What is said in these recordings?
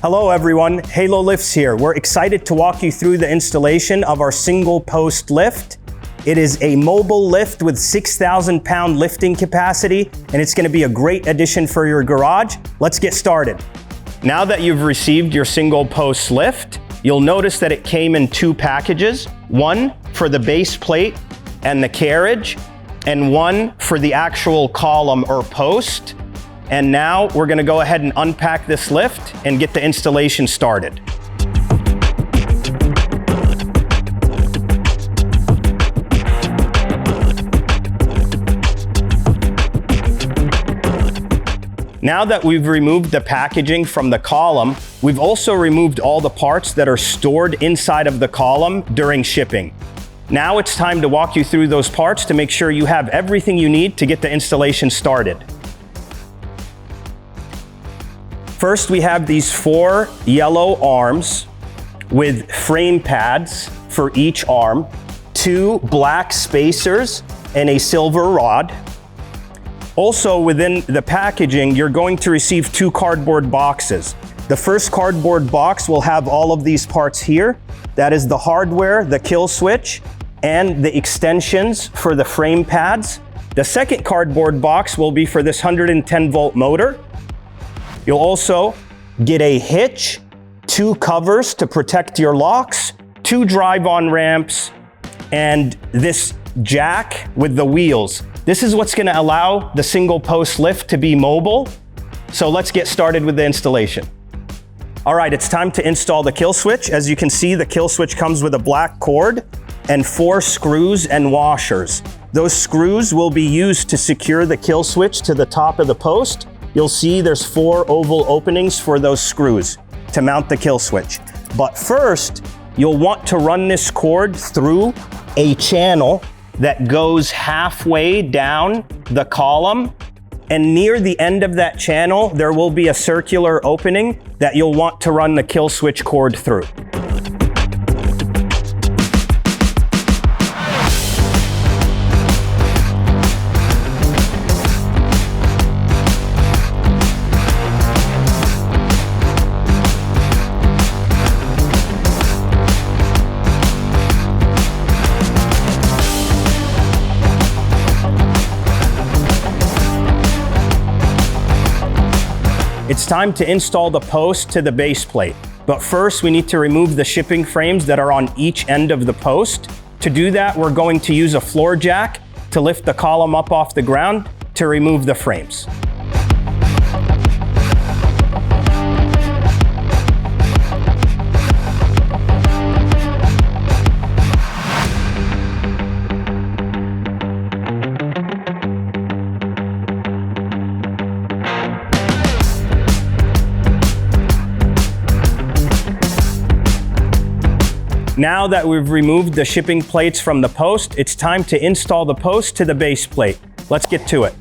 Hello everyone, Halo Lifts here. We're excited to walk you through the installation of our single post lift. It is a mobile lift with 6,000 pound lifting capacity, and it's gonna be a great addition for your garage. Let's get started. Now that you've received your single post lift, you'll notice that it came in two packages, one for the base plate and the carriage, and one for the actual column or post. And now we're gonna go ahead and unpack this lift and get the installation started. Now that we've removed the packaging from the column, we've also removed all the parts that are stored inside of the column during shipping. Now it's time to walk you through those parts to make sure you have everything you need to get the installation started. First, we have these 4 yellow arms with frame pads for each arm, 2 black spacers, and a silver rod. Also, within the packaging, you're going to receive 2 cardboard boxes. The first cardboard box will have all of these parts here. That is the hardware, the kill switch, and the extensions for the frame pads. The second cardboard box will be for this 110 volt motor. You'll also get a hitch, 2 covers to protect your locks, 2 drive-on ramps, and this jack with the wheels. This is what's gonna allow the single post lift to be mobile. So let's get started with the installation. All right, it's time to install the kill switch. As you can see, the kill switch comes with a black cord and 4 screws and washers. Those screws will be used to secure the kill switch to the top of the post. You'll see there's 4 oval openings for those screws to mount the kill switch. But first, you'll want to run this cord through a channel that goes halfway down the column. And near the end of that channel, there will be a circular opening that you'll want to run the kill switch cord through. It's time to install the post to the base plate. But first, we need to remove the shipping frames that are on each end of the post. To do that, we're going to use a floor jack to lift the column up off the ground to remove the frames. Now that we've removed the shipping plates from the post, it's time to install the post to the base plate. Let's get to it.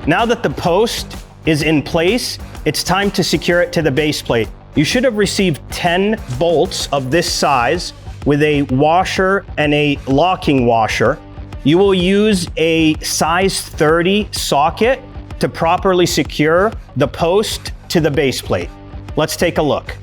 Now that the post is in place, it's time to secure it to the base plate. You should have received 10 bolts of this size with a washer and a locking washer. You will use a size 30 socket to properly secure the post to the base plate. Let's take a look.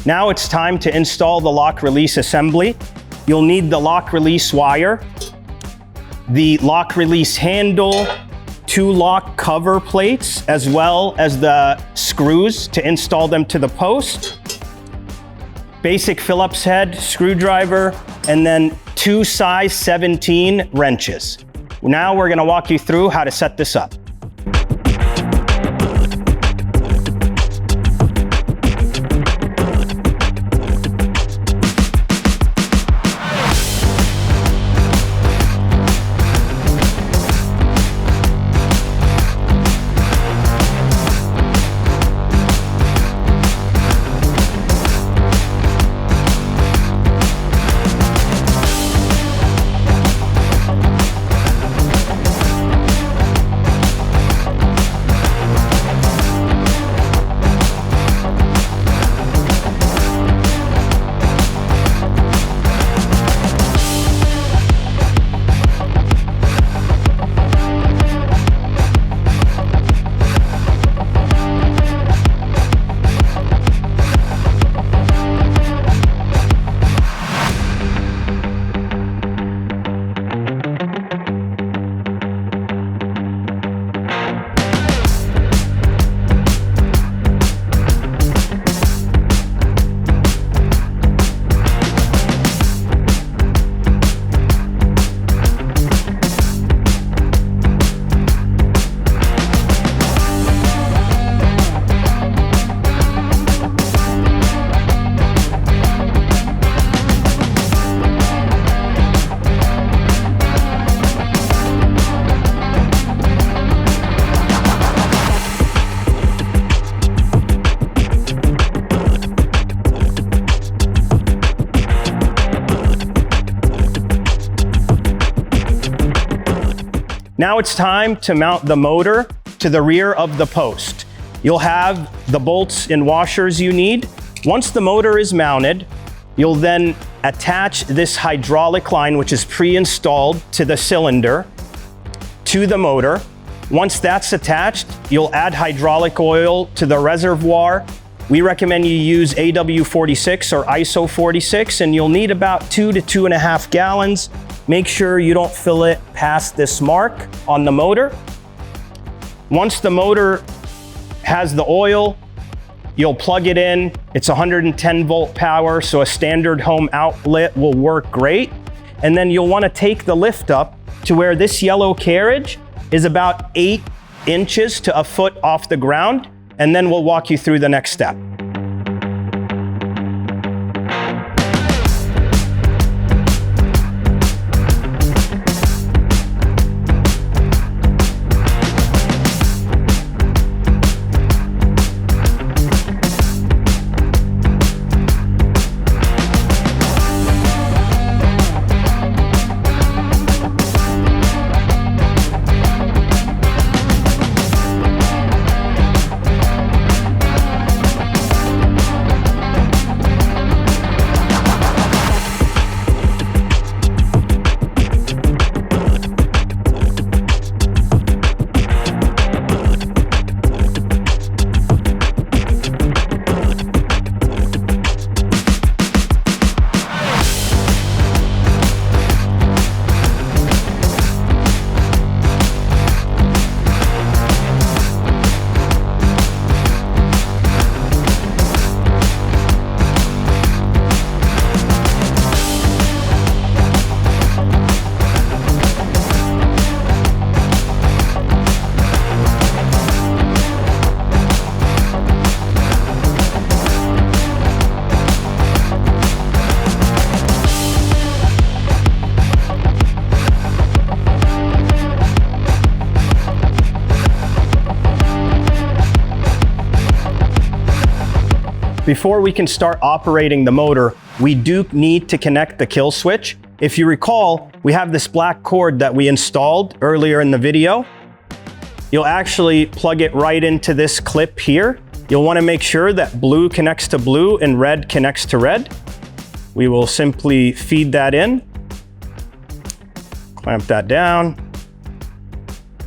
Now it's time to install the lock release assembly. You'll need the lock release wire, the lock release handle, 2 lock cover plates, as well as the screws to install them to the post, basic Phillips head, screwdriver, and then 2 size 17 wrenches. Now we're gonna walk you through how to set this up. Now it's time to mount the motor to the rear of the post. You'll have the bolts and washers you need. Once the motor is mounted, you'll then attach this hydraulic line, which is pre-installed to the cylinder, to the motor. Once that's attached, you'll add hydraulic oil to the reservoir. We recommend you use AW46 or ISO 46, and you'll need about 2 to 2.5 gallons. Make sure you don't fill it past this mark on the motor. Once the motor has the oil, you'll plug it in. It's 110 volt power, so a standard home outlet will work great. And then you'll want to take the lift up to where this yellow carriage is about 8 inches to a foot off the ground, and then we'll walk you through the next step. Before we can start operating the motor, we do need to connect the kill switch. If you recall, we have this black cord that we installed earlier in the video. You'll actually plug it right into this clip here. You'll want to make sure that blue connects to blue and red connects to red. We will simply feed that in, clamp that down,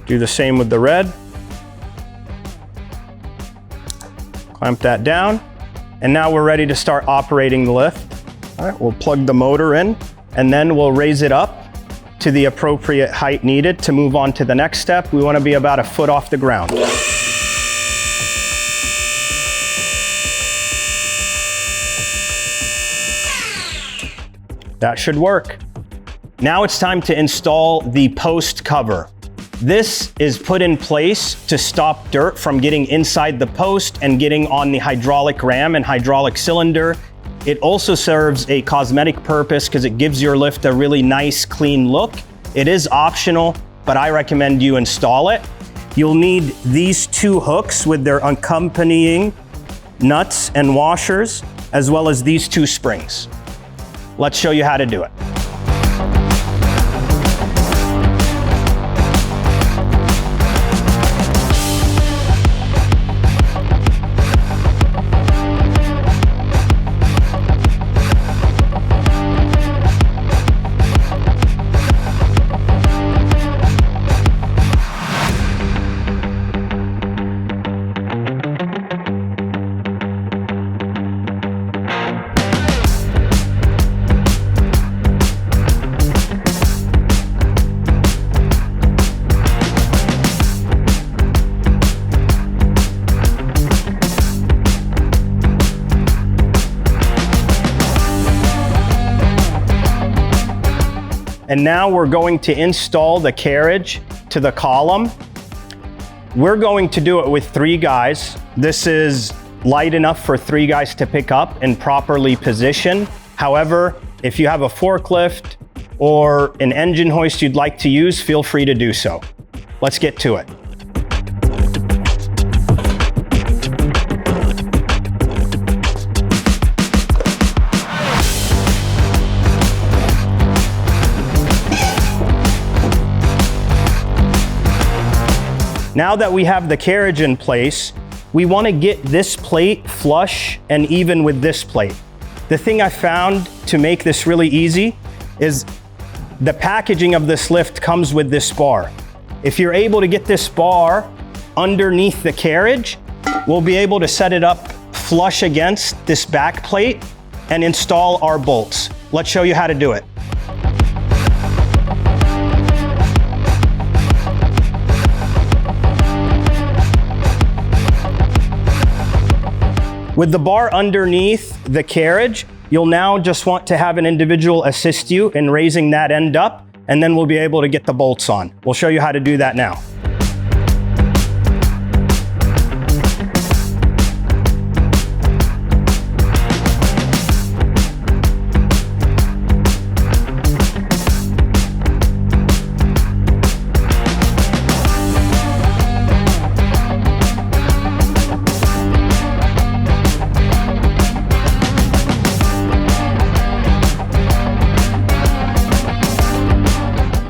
do the same with the red, clamp that down, And now we're ready to start operating the lift. All right, we'll plug the motor in and then we'll raise it up to the appropriate height needed to move on to the next step. We want to be about a foot off the ground. That should work. Now it's time to install the post cover. This is put in place to stop dirt from getting inside the post and getting on the hydraulic ram and hydraulic cylinder. It also serves a cosmetic purpose because it gives your lift a really nice, clean look. It is optional, but I recommend you install it. You'll need these two hooks with their accompanying nuts and washers, as well as these two springs. Let's show you how to do it. And now we're going to install the carriage to the column. We're going to do it with 3 guys. This is light enough for 3 guys to pick up and properly position. However, if you have a forklift or an engine hoist you'd like to use, feel free to do so. Let's get to it. Now that we have the carriage in place, we want to get this plate flush and even with this plate. The thing I found to make this really easy is the packaging of this lift comes with this bar. If you're able to get this bar underneath the carriage, we'll be able to set it up flush against this back plate and install our bolts. Let's show you how to do it. With the bar underneath the carriage, you'll now just want to have an individual assist you in raising that end up, and then we'll be able to get the bolts on. We'll show you how to do that now.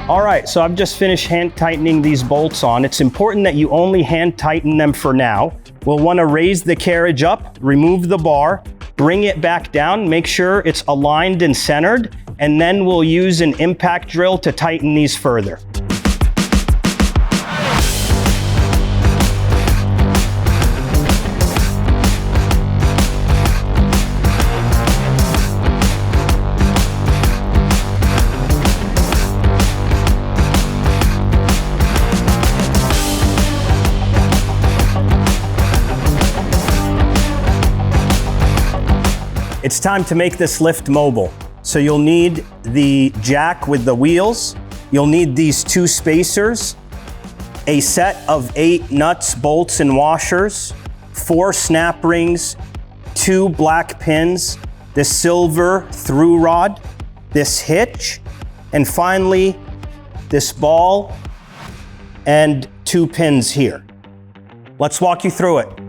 All right, so I've just finished hand tightening these bolts on. It's important that you only hand tighten them for now. We'll want to raise the carriage up, remove the bar, bring it back down, make sure it's aligned and centered, and then we'll use an impact drill to tighten these further. It's time to make this lift mobile. So you'll need the jack with the wheels. You'll need these 2 spacers, a set of 8 nuts, bolts, and washers, 4 snap rings, 2 black pins, this silver through rod, this hitch, and finally this ball and 2 pins here. Let's walk you through it.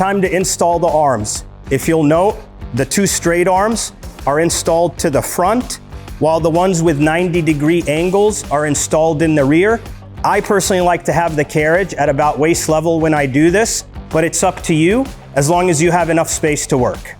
time to install the arms. If you'll note, the 2 straight arms are installed to the front, while the ones with 90-degree angles are installed in the rear. I personally like to have the carriage at about waist level when I do this, but it's up to you as long as you have enough space to work.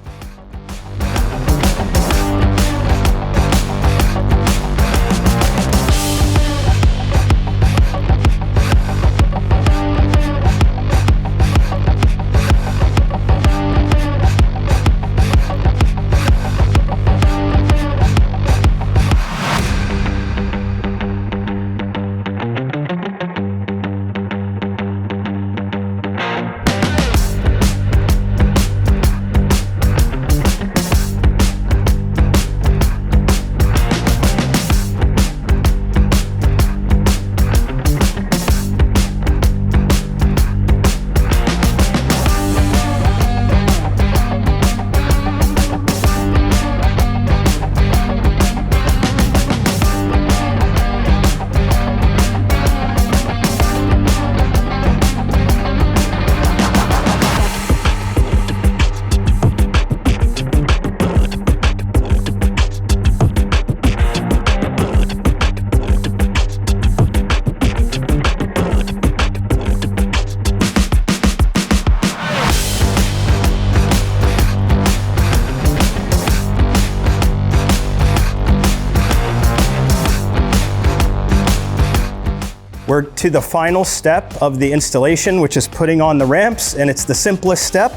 We're to the final step of the installation, which is putting on the ramps, and it's the simplest step.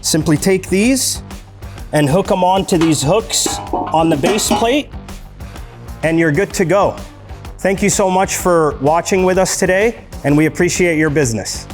Simply take these and hook them onto these hooks on the base plate, and you're good to go. Thank you so much for watching with us today, and we appreciate your business.